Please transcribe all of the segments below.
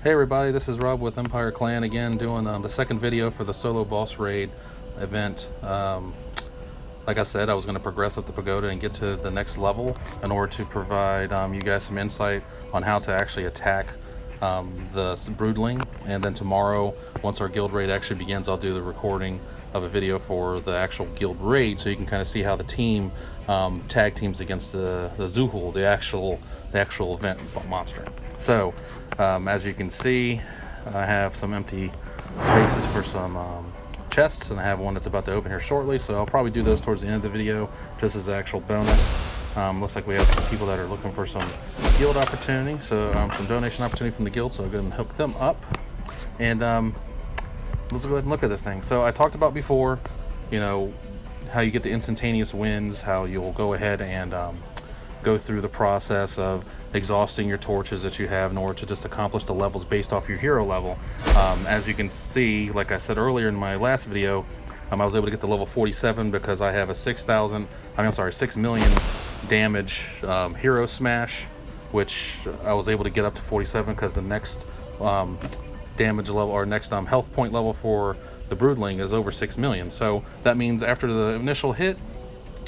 Hey everybody, this is Rob with Empire Clan again, doing the second video for the solo boss raid event. Like I said, I was going to progress up the pagoda and get to the next level in order to provide you guys some insight on how to actually attack the Broodling. And then tomorrow, once our guild raid actually begins, I'll do the recording of a video for the actual guild raid, so you can kind of see how the team tag teams against the Zuhul, the actual event monster. So as you can see, I have some empty spaces for some chests, and I have one that's about to open here shortly, so I'll probably do those towards the end of the video just as an actual bonus. Looks like we have some people that are looking for some guild opportunity, so some donation opportunity from the guild, so I'll go ahead and hook them up. And let's go ahead and look at this thing. So I talked about before, you know, how you get the instantaneous wins, how you'll go ahead and go through the process of exhausting your torches that you have in order to just accomplish the levels based off your hero level. As you can see, like I said earlier in my last video, I was able to get to level 47 because I have a 6 million damage hero smash, which I was able to get up to 47 because the next damage level, or next health point level for the Broodling is over 6 million. So that means after the initial hit,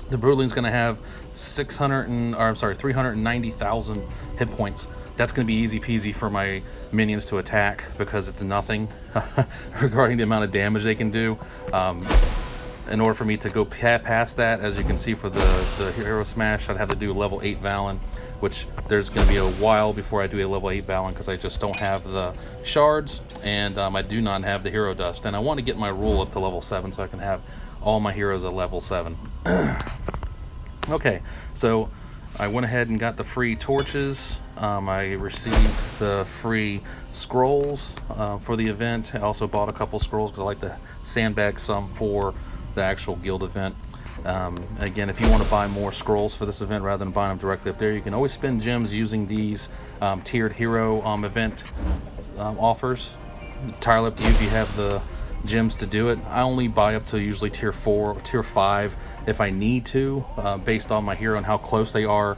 the Broodling's going to have 390,000 hit points. That's going to be easy peasy for my minions to attack because it's nothing regarding the amount of damage they can do. In order for me to go past that, as you can see for the hero smash, I'd have to do level 8 Valen, which there's going to be a while before I do a level 8 Valen because I just don't have the shards, and I do not have the hero dust, and I want to get my rule up to level 7 so I can have all my heroes at level 7. Okay, so I went ahead and got the free torches. I received the free scrolls for the event. I also bought a couple scrolls because I like to sandbag some for the actual guild event. Again, if you want to buy more scrolls for this event rather than buying them directly up there, you can always spend gems using these tiered hero event offers. Entirely up to you if you have the gems to do it. I only buy up to usually tier 4 or tier 5 if I need to, based on my hero and how close they are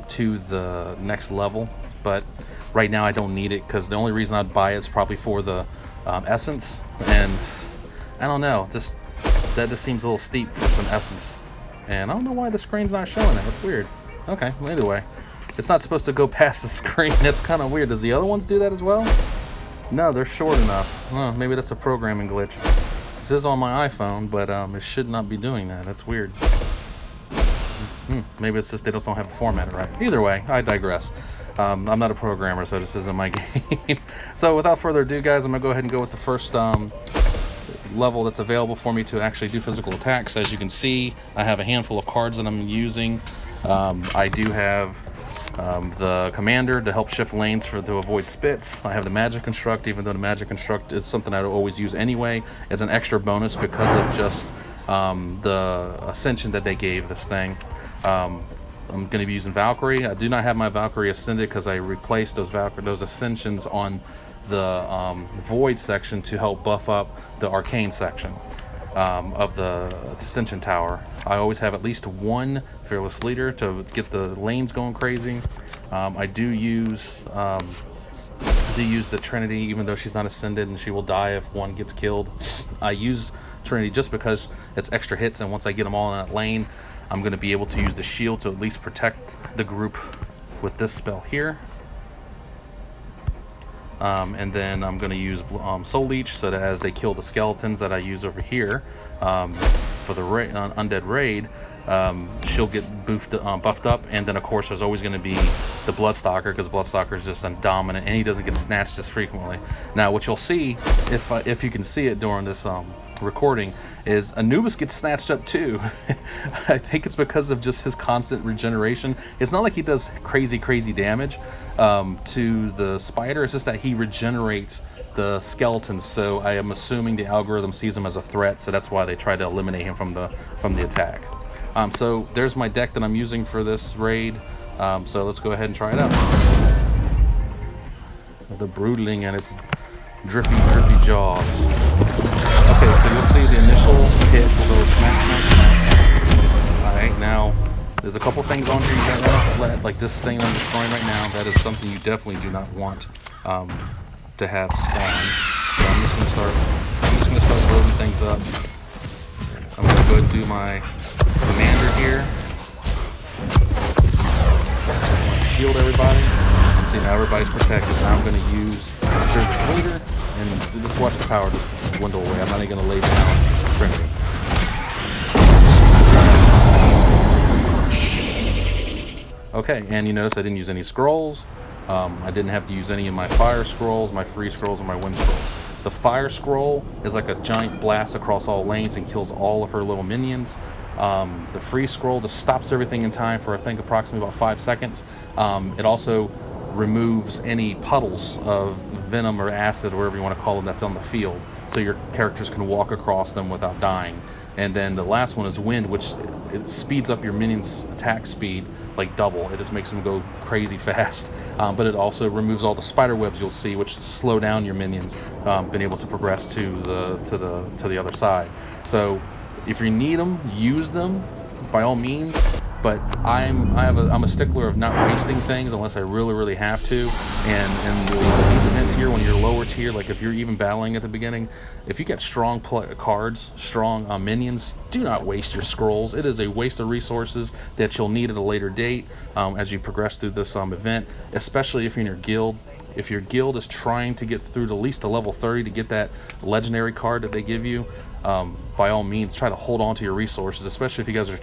to the next level. But right now I don't need it because the only reason I'd buy it is probably for the essence, and I don't know, that just seems a little steep for some essence, and I don't know why the screen's not showing it. It's weird. Okay, well, either way, it's not supposed to go past the screen. That's kind of weird. Does the other ones do that as well? No, they're short enough. Maybe that's a programming glitch. This is on my iPhone, but it should not be doing that. That's weird. Maybe it's just they just don't have it formatted right. Either way, I digress. I'm not a programmer, so this isn't my game. So without further ado, guys, I'm going to go ahead and go with the first level that's available for me to actually do physical attacks. As you can see, I have a handful of cards that I'm using. I do have the commander to help shift lanes to avoid spits. I have the magic construct, even though the magic construct is something I always use anyway as an extra bonus because of just the ascension that they gave this thing. I'm going to be using Valkyrie. I do not have my Valkyrie ascended because I replaced those ascensions on the void section to help buff up the arcane section of the ascension tower. I always have at least one fearless leader to get the lanes going crazy. I do use the Trinity, even though she's not ascended and she will die if one gets killed. I use Trinity just because it's extra hits, and once I get them all in that lane, I'm going to be able to use the shield to at least protect the group with this spell here. And then I'm going to use Soul Leech so that as they kill the skeletons that I use over here for the undead raid, she'll get buffed up. And then of course there's always going to be the Bloodstalker, because Bloodstalker is just dominant and he doesn't get snatched as frequently. Now what you'll see, if you can see it during this recording, is Anubis gets snatched up too. I think it's because of just his constant regeneration. It's not like he does crazy damage to the spider. It's just that he regenerates the skeletons, so I am assuming the algorithm sees him as a threat, so that's why they try to eliminate him from the attack. So there's my deck that I'm using for this raid. So let's go ahead and try it out. The Broodling and its drippy jaws. Okay, so you'll see the initial hit will go smack. Alright, now there's a couple things on here you don't want to let, like this thing I'm destroying right now. That is something you definitely do not want. to have spawn. So I'm just gonna start loading things up. I'm gonna go ahead and do my commander here. I'm gonna shield everybody. And see, now everybody's protected. Now I'm gonna use Service Leader and just watch the power just dwindle away. I'm not even gonna lay down Trinity. Okay, and you notice I didn't use any scrolls. I didn't have to use any of my fire scrolls, my free scrolls, or my wind scrolls. The fire scroll is like a giant blast across all lanes and kills all of her little minions. The free scroll just stops everything in time for I think approximately about 5 seconds. It also removes any puddles of venom or acid or whatever you want to call it that's on the field, so your characters can walk across them without dying. And then the last one is wind, which it speeds up your minions' attack speed like double. It just makes them go crazy fast. But it also removes all the spider webs you'll see, which slow down your minions being able to progress to the other side. So if you need them, use them by all means. But I'm a stickler of not wasting things unless I really have to. And these events here, when you're lower tier, like if you're even battling at the beginning, if you get strong cards, strong minions, do not waste your scrolls. It is a waste of resources that you'll need at a later date as you progress through this event, especially if you're in your guild. If your guild is trying to get through to at least to level 30 to get that legendary card that they give you, by all means, try to hold on to your resources, especially if you guys are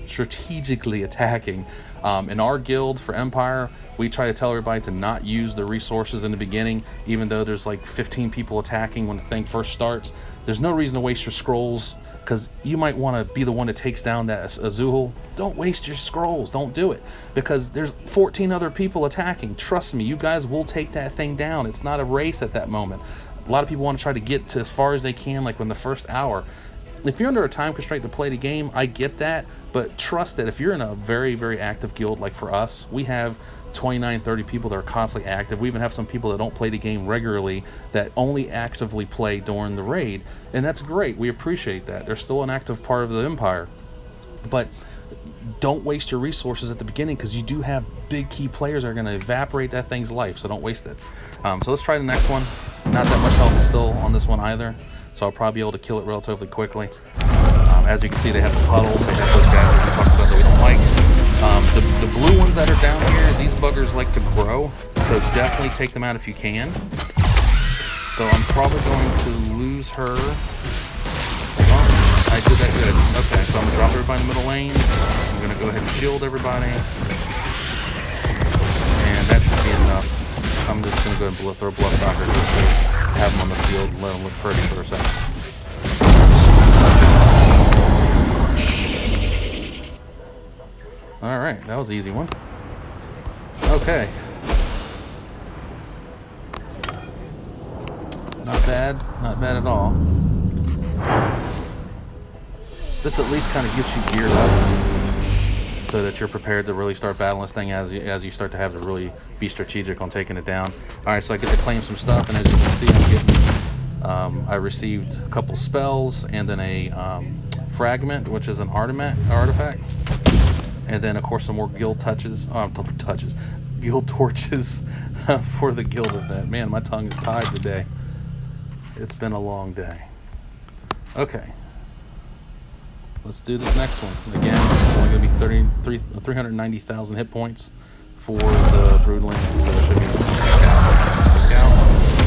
strategically attacking. In our guild for Empire, we try to tell everybody to not use the resources in the beginning, even though there's like 15 people attacking when the thing first starts. There's no reason to waste your scrolls, because you might want to be the one that takes down that Azul. Don't waste your scrolls. Don't do it, because there's 14 other people attacking. Trust me, you guys will take that thing down. It's not a race at that moment. A lot of people want to try to get to as far as they can, like in the first hour. If you're under a time constraint to play the game, I get that, but trust that if you're in a very active guild, like for us, we have 29, 30 people that are constantly active. We even have some people that don't play the game regularly that only actively play during the raid, and that's great. We appreciate that. They're still an active part of the Empire. But don't waste your resources at the beginning, because you do have big key players that are going to evaporate that thing's life, so don't waste it. So let's try the next one. Not that much health still on this one either, so I'll probably be able to kill it relatively quickly. As you can see, they have the puddles, they have those guys that we talked about that we don't like. The blue ones that are down here, these buggers like to grow, so definitely take them out if you can. So I'm probably going to lose her. Oh, I did that good. Okay, so I'm going to drop everybody in the middle lane. I'm going to go ahead and shield everybody. And that should be enough. I'm just going to go ahead and throw Bloodsucker just to have them on the field and let them look pretty for a second. Alright, that was an easy one. Okay. Not bad at all. This at least kind of gets you geared up so that you're prepared to really start battling this thing as you start to have to really be strategic on taking it down. Alright, so I get to claim some stuff, and as you can see, I'm getting I received a couple spells and then a fragment, which is an artifact. And then, of course, some more guild guild torches for the guild event. Man, my tongue is tied today. It's been a long day. Okay. Let's do this next one. Again, it's only going to be 390,000 hit points for the Broodling, so it should be fantastic.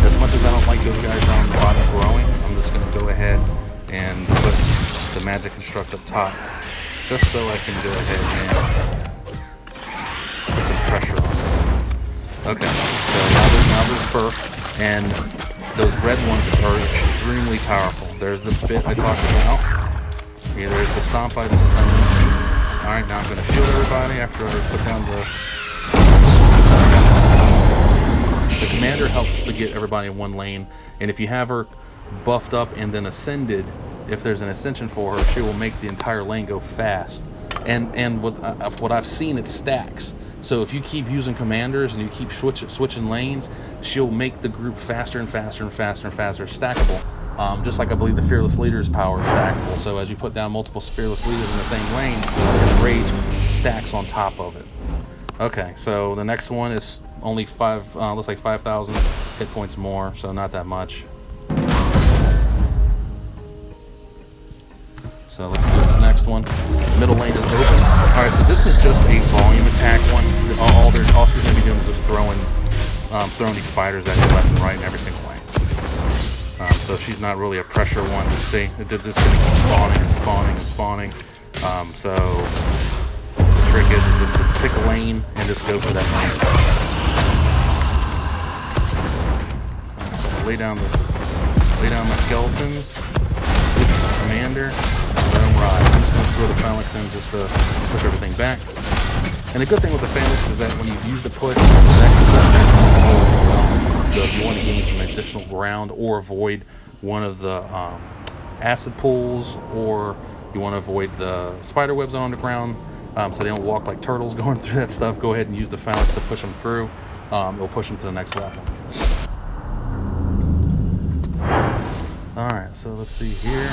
As much as I don't like those guys down the bottom growing, I'm just going to go ahead and put the Magic Construct up top, just so I can go ahead and put some pressure on it. Okay, so now there's birthed, and those red ones are extremely powerful. There's the spit I talked about. Yeah, there's the stomp I mentioned. Alright, now I'm going to shield everybody after I put down the commander helps to get everybody in one lane, and if you have her buffed up and then ascended, if there's an ascension for her, she will make the entire lane go fast. And what I've seen, it stacks. So if you keep using commanders and you keep switching lanes, she'll make the group faster and faster and faster and faster, stackable. Just like I believe the Fearless Leader's power is stackable. So as you put down multiple Fearless Leaders in the same lane, his rage stacks on top of it. Okay, so the next one is only looks like 5,000 hit points more, so not that much. So let's do this next one. Middle lane is open. All right, so this is just a volume attack one. All she's going to be doing is just throwing these spiders at you left and right in every single lane. So she's not really a pressure one. See, it's just going to keep spawning and spawning and spawning. So the trick is just to pick a lane and just go for that lane. So I'm lay down my skeletons, switch to the commander, and let them ride. I'm just going to throw the phalanx in just to push everything back. And the good thing with the phalanx is that when you use the push, it actually pushes everything slow as well. So if you want to gain some additional ground or avoid one of the acid pools, or you want to avoid the spider webs on the ground, so they don't walk like turtles going through that stuff, go ahead and use the phalanx to push them through. It'll push them to the next level. Alright, so let's see here.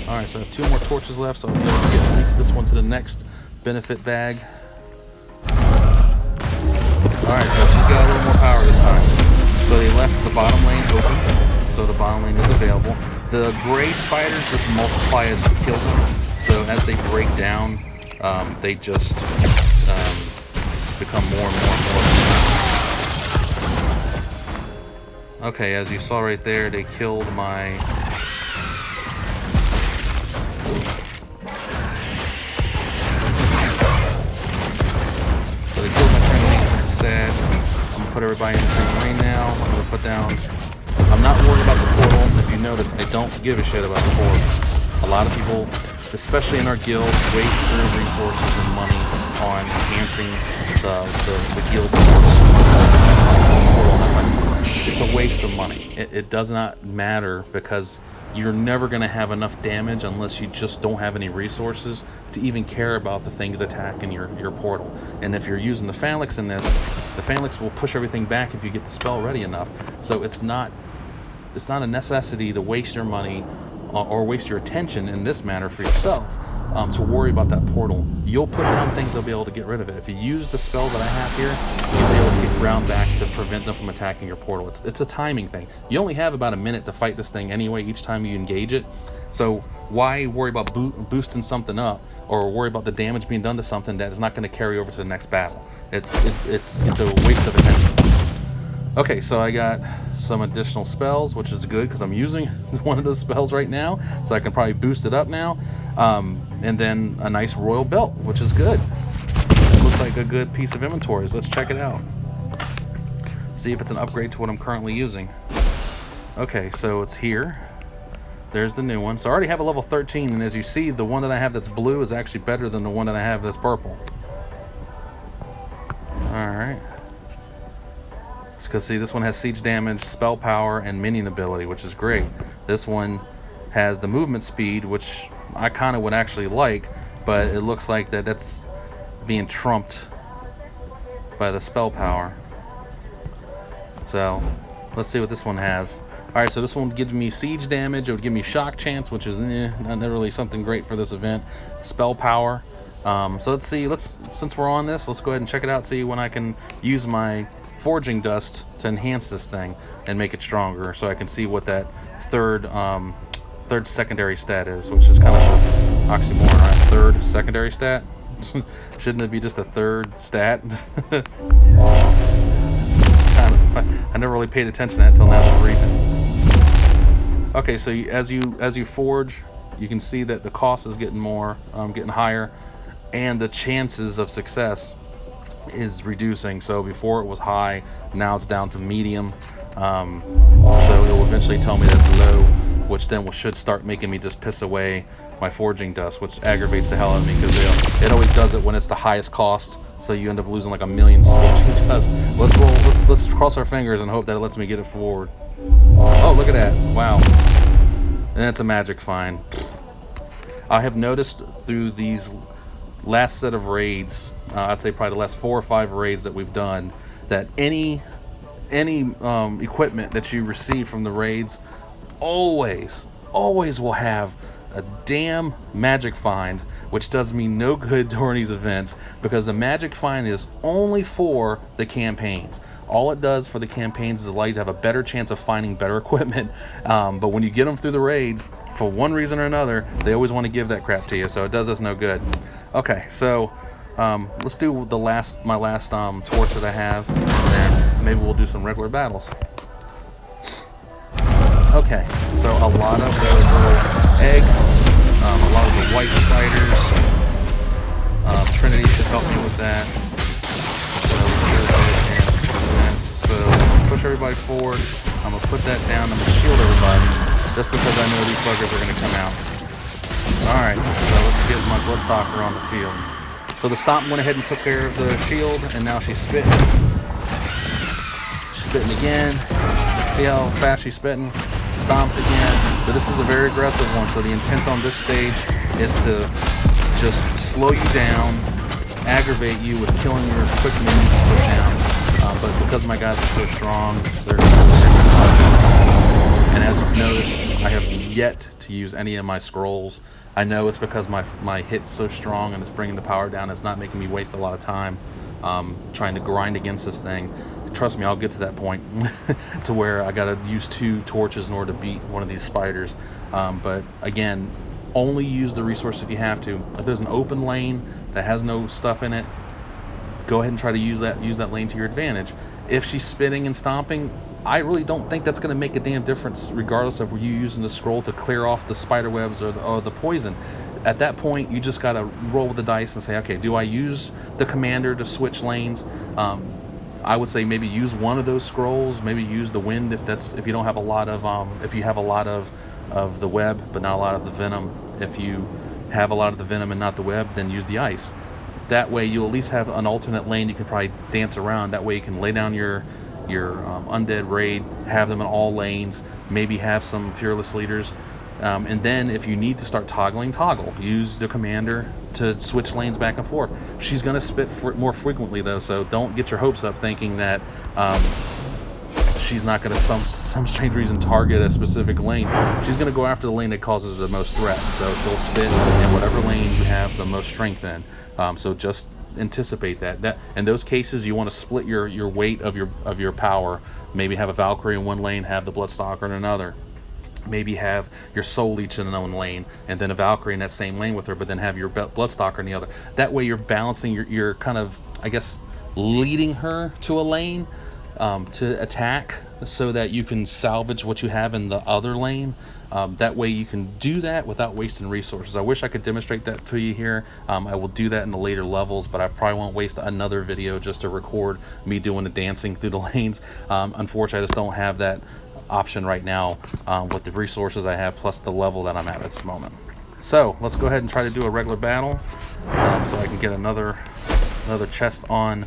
Alright, so I have 2 more torches left, so I'll be able to get at least this one to the next benefit bag. Alright, so she's got a little more power this time. So they left the bottom lane open, so the bottom lane is available. The gray spiders just multiply as you kill them, so as they break down, they just become more and more and more. Okay, as you saw right there, they killed my... So they killed my train, which is sad. I'm going to put everybody in the same lane now. I'm going to put down... I'm not worried about the portal. If you notice, I don't give a shit about the portal. A lot of people, especially in our guild, waste their resources and money on enhancing the guild portal. It's a waste of money. It does not matter, because you're never going to have enough damage unless you just don't have any resources to even care about the things attacking your portal. And if you're using the phalanx in this, the phalanx will push everything back if you get the spell ready enough. So it's not a necessity to waste your money or waste your attention in this manner for yourself to worry about that portal. You'll put down things that'll be able to get rid of it. If you use the spells that I have here, you'll be able to get ground back to prevent them from attacking your portal. It's a timing thing. You only have about a minute to fight this thing anyway each time you engage it. So why worry about boosting something up, or worry about the damage being done to something that is not going to carry over to the next battle? It's a waste of attention. Okay, so I got some additional spells, which is good because I'm using one of those spells right now, so I can probably boost it up now. And then a nice royal belt, which is good. It looks like a good piece of inventory, so let's check it out. See if it's an upgrade to what I'm currently using. Okay, so it's here. There's the new one. So I already have a level 13, and as you see, the one that I have that's blue is actually better than the one that I have that's purple. Alright. Because see, this one has siege damage, spell power, and minion ability, which is great. This one has the movement speed, which I kind of would actually like, but it looks like that's being trumped by the spell power. So let's see what this one has. Alright, so this one gives me siege damage. It would give me shock chance, which is not really something great for this event. Spell power. So let's see, since we're on this, let's go ahead and check it out, see when I can use my forging dust to enhance this thing and make it stronger, so I can see what that third secondary stat is, which is kind of an oxymoron, right? Third secondary stat? Shouldn't it be just a third stat? It's kind of, I never really paid attention to that until now, just reading it. Okay, so as you forge, you can see that the cost is getting getting higher, and the chances of success is reducing. So before it was high, now it's down to medium. So it will eventually tell me that's low, which then should start making me just piss away my forging dust, which aggravates the hell out of me, because it always does it when it's the highest cost. So you end up losing like 1,000,000 forging dust. Let's cross our fingers and hope that it lets me get it forward. Oh, look at that! Wow, and it's a magic find. I have noticed through these last set of raids, I'd say probably the last 4 or 5 raids that we've done, that any equipment that you receive from the raids always will have a damn magic find, which does me no good during these events, because the magic find is only for the campaigns. all it does for the campaigns is allow you to have a better chance of finding better equipment. But when you get them through the raids, for one reason or another, they always want to give that crap to you, so it does us no good. Okay, so let's do my last torch that I have, and then maybe we'll do some regular battles. Okay, so a lot of those little eggs, a lot of the white spiders. Trinity should help me with that. So let's go ahead and do this. So push everybody forward. I'm gonna put that down. I'm gonna shield everybody, just because I know these buggers are gonna come out. All right, so let's get my Bloodstalker on the field. So the Stomp went ahead and took care of the shield, and now she's spitting. She's spitting again. See how fast she's spitting? Stomps again. So this is a very aggressive one. So the intent on this stage is to just slow you down, aggravate you with killing your quick minions you put down. But because my guys are so strong, they're and as you've noticed, I have yet to use any of my scrolls. I know it's because my hit's so strong and it's bringing the power down. It's not making me waste a lot of time trying to grind against this thing. Trust me, I'll get to that point to where I gotta use 2 torches in order to beat one of these spiders. But again, only use the resource if you have to. If there's an open lane that has no stuff in it, go ahead and try to use that lane to your advantage. If she's spitting and stomping, I really don't think that's going to make a damn difference, regardless of you using the scroll to clear off the spider webs or the poison. At that point, you just got to roll with the dice and say, okay, do I use the commander to switch lanes? I would say maybe use one of those scrolls. Maybe use the wind if you don't have a lot of if you have a lot of the web but not a lot of the venom. If you have a lot of the venom and not the web, then use the ice. That way you'll at least have an alternate lane you can probably dance around. That way you can lay down your undead raid, have them in all lanes, maybe have some fearless leaders, and then if you need to start toggling, toggle. Use the commander to switch lanes back and forth. She's going to spit more frequently though, so don't get your hopes up thinking that she's not going to some strange reason target a specific lane. She's going to go after the lane that causes her the most threat, so she'll spit in whatever lane you have the most strength in. So just anticipate that in those cases you want to split your weight of your power. Maybe have a Valkyrie in one lane, have the Bloodstalker in another. Maybe have your Soul Leech in one lane and then a Valkyrie in that same lane with her, but then have your Bloodstalker in the other. That way you're balancing, you're kind of, I guess, leading her to a lane to attack, so that you can salvage what you have in the other lane. That way you can do that without wasting resources. I wish I could demonstrate that to you here. I will do that in the later levels, but I probably won't waste another video just to record me doing the dancing through the lanes. Unfortunately, I just don't have that option right now with the resources I have plus the level that I'm at this moment. So let's go ahead and try to do a regular battle so I can get another chest on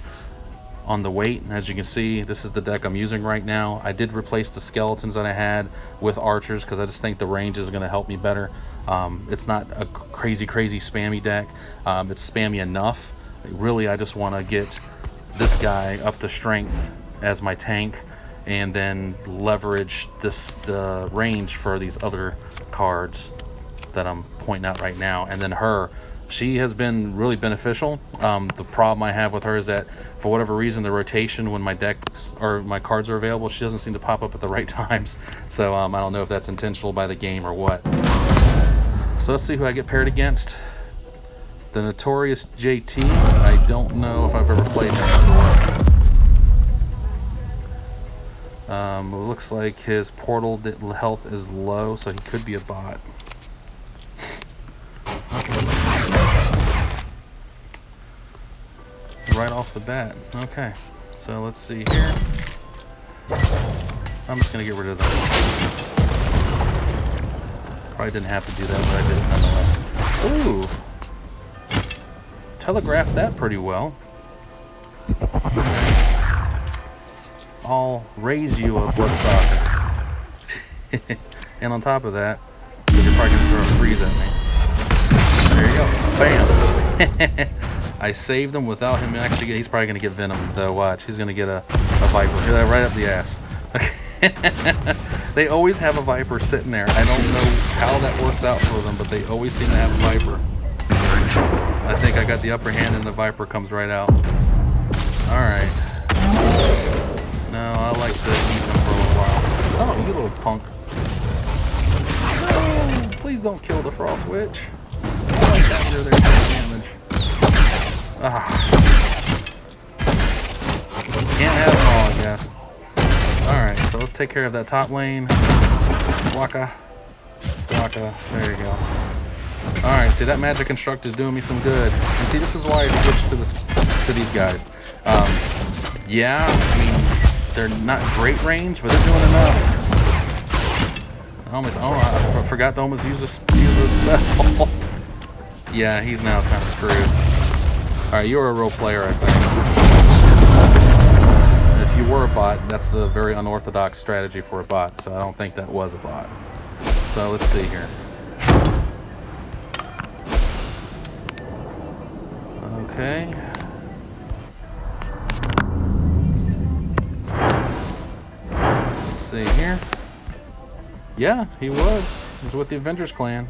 the weight. As you can see, this is the deck I'm using right now. I did replace the skeletons that I had with archers because I just think the range is going to help me better. It's not a crazy spammy deck. It's spammy enough. Really, I just want to get this guy up to strength as my tank and then leverage the range for these other cards that I'm pointing out right now. And then her, she has been really beneficial. The problem I have with her is that for whatever reason, the rotation when my decks or my cards are available, she doesn't seem to pop up at the right times. So I don't know if that's intentional by the game or what. So let's see who I get paired against. The Notorious JT. I don't know if I've ever played him before. It looks like his portal health is low, so he could be a bot. Okay, let's see. Right off the bat. Okay, so let's see here. I'm just gonna get rid of that. Probably didn't have to do that, but I did it nonetheless. Ooh, telegraphed that pretty well. I'll raise you a Bloodstalker. And on top of that, you're probably gonna throw a freeze at me. There you go. Bam. I saved him without him actually. He's probably going to get Venom, though. Watch. He's going to get a Viper. Right up the ass. They always have a Viper sitting there. I don't know how that works out for them, but they always seem to have a Viper. I think I got the upper hand and the Viper comes right out. Alright. No, I like to keep him for a little while. Oh, you little punk. No, please don't kill the Frost Witch. I like that there damage. Ah. Can't have them all, I guess. Alright, so let's take care of that top lane. Flocka. Flocka. There you go. Alright, see, that Magic Construct is doing me some good. And see, this is why I switched to these guys. Yeah, I mean, they're not great range, but they're doing enough. I forgot to almost use a spell. Yeah, he's now kind of screwed. Alright, you're a role player, I think. If you were a bot, that's a very unorthodox strategy for a bot, so I don't think that was a bot. So let's see here. Okay. Let's see here. Yeah, he was. He was with the Avengers clan.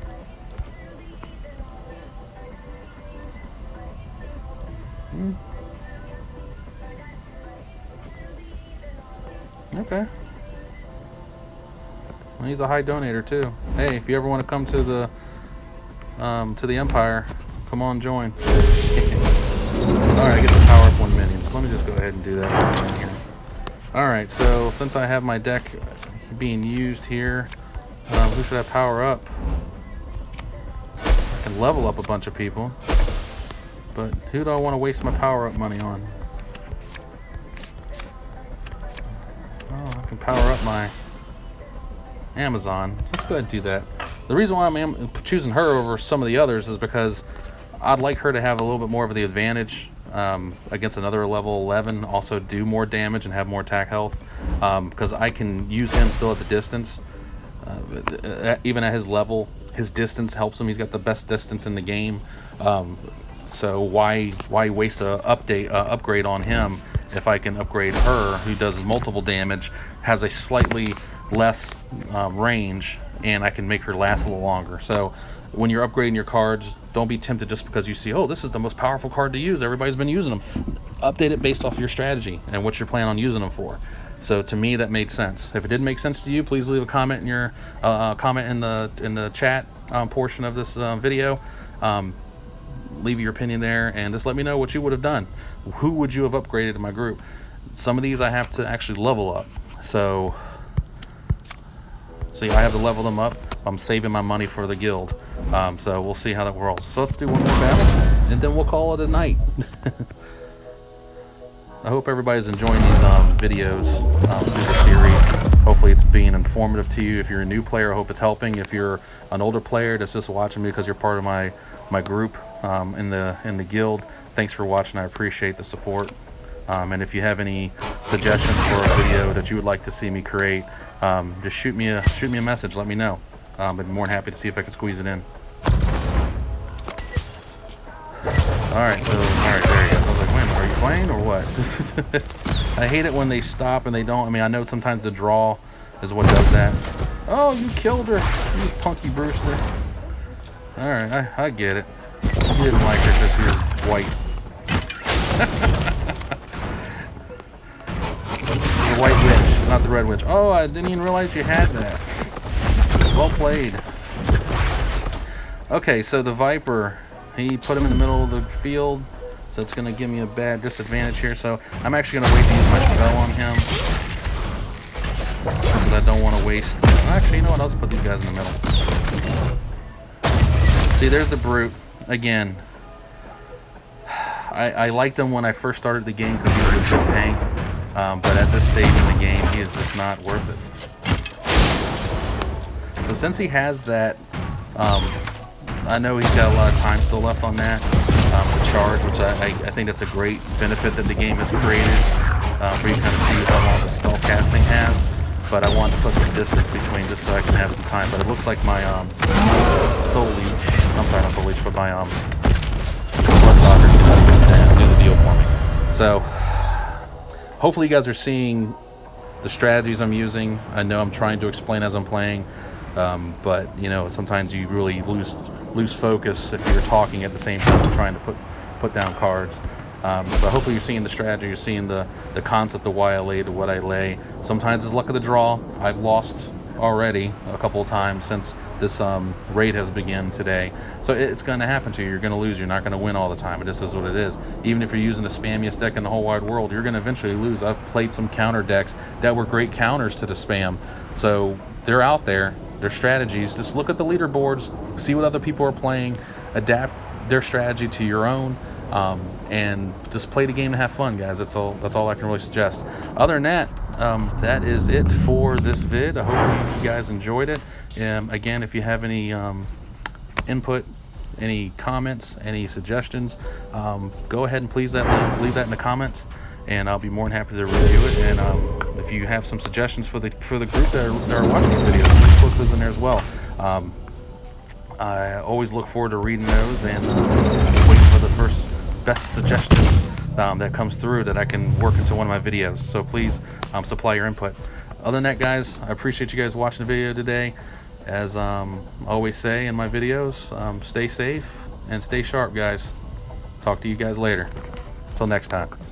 Okay. Well, he's a high donator too. Hey, if you ever want to come to the Empire, come on, join. Alright, I get the power up 1 minion, so let me just go ahead and do that here. Alright, so since I have my deck being used here, who should I power up? I can level up a bunch of people, but who do I want to waste my power up money on? Oh, I can power up my Amazon. Let's go ahead and do that. The reason why I'm choosing her over some of the others is because I'd like her to have a little bit more of the advantage against another level 11, also do more damage and have more attack health, because I can use him still at the distance. Even at his level, his distance helps him. He's got the best distance in the game. So why waste a upgrade on him if I can upgrade her, who does multiple damage, has a slightly less range, and I can make her last a little longer. So when you're upgrading your cards, don't be tempted just because you see, oh, this is the most powerful card to use, everybody's been using them. Update it based off your strategy and what you're planning on using them for. So to me, that made sense. If it didn't make sense to you, please leave a comment in your comment in the chat portion of this video. Leave your opinion there and just let me know what you would have done. Who would you have upgraded in my group? Some of these I have to actually level up. So see, I have to level them up. I'm saving my money for the guild. So we'll see how that rolls. So let's do one more battle and then we'll call it a night. I hope everybody's enjoying these videos through the series. Hopefully it's being informative to you. If you're a new player, I hope it's helping. If you're an older player that's just watching me because you're part of my group in the guild, thanks for watching. I appreciate the support. And if you have any suggestions for a video that you would like to see me create, just shoot me a message. Let me know. I'd be more than happy to see if I can squeeze it in. Alright, there you go. I was like, wait a minute, are you playing or what? I hate it when they stop and they don't. I mean, I know sometimes the draw is what does that. Oh, you killed her, you punky Brewster. Alright, I get it. You didn't like her because she was white. The white witch, not the red witch. Oh, I didn't even realize you had that. Well played. Okay, so the Viper, he put him in the middle of the field, so it's going to give me a bad disadvantage here. So I'm actually going to wait to use my spell on him because I don't want to waste. Actually, you know what? I'll just put these guys in the middle. See, there's the Brute again. I liked him when I first started the game because he was a good tank, but at this stage in the game, he is just not worth it. So since he has that, I know he's got a lot of time still left on that to charge, which I think that's a great benefit that the game has created for you to kind of see how long the spell casting has. But I want to put some distance between just so I can have some time. But it looks like my Soul Leech, I'm sorry, not Soul Leech, but my Bloodstocker can do the deal for me. So hopefully you guys are seeing the strategies I'm using. I know I'm trying to explain as I'm playing, but you know, sometimes you really lose focus if you're talking at the same time trying to put down cards. But hopefully you're seeing the strategy, you're seeing the concept of why I lay to what I lay. Sometimes it's luck of the draw. I've lost already a couple of times since this raid has begun today. So it's going to happen to you. You're going to lose. You're not going to win all the time. It just is what it is. Even if you're using the spammiest deck in the whole wide world, you're going to eventually lose. I've played some counter decks that were great counters to the spam. So they're out there. Their strategies. Just look at the leaderboards, see what other people are playing, adapt their strategy to your own, and just play the game and have fun, guys. That's all I can really suggest. Other than that, that is it for this vid. I hope you guys enjoyed it. Again, if you have any input, any comments, any suggestions, go ahead and please leave that in the comments, and I'll be more than happy to review it. And if you have some suggestions for the group that are watching these videos, please post those in there as well. I always look forward to reading those, and just waiting for the first best suggestion that comes through that I can work into one of my videos. So please supply your input. Other than that, guys, I appreciate you guys watching the video today. As I always say in my videos, stay safe and stay sharp, guys. Talk to you guys later. Until next time.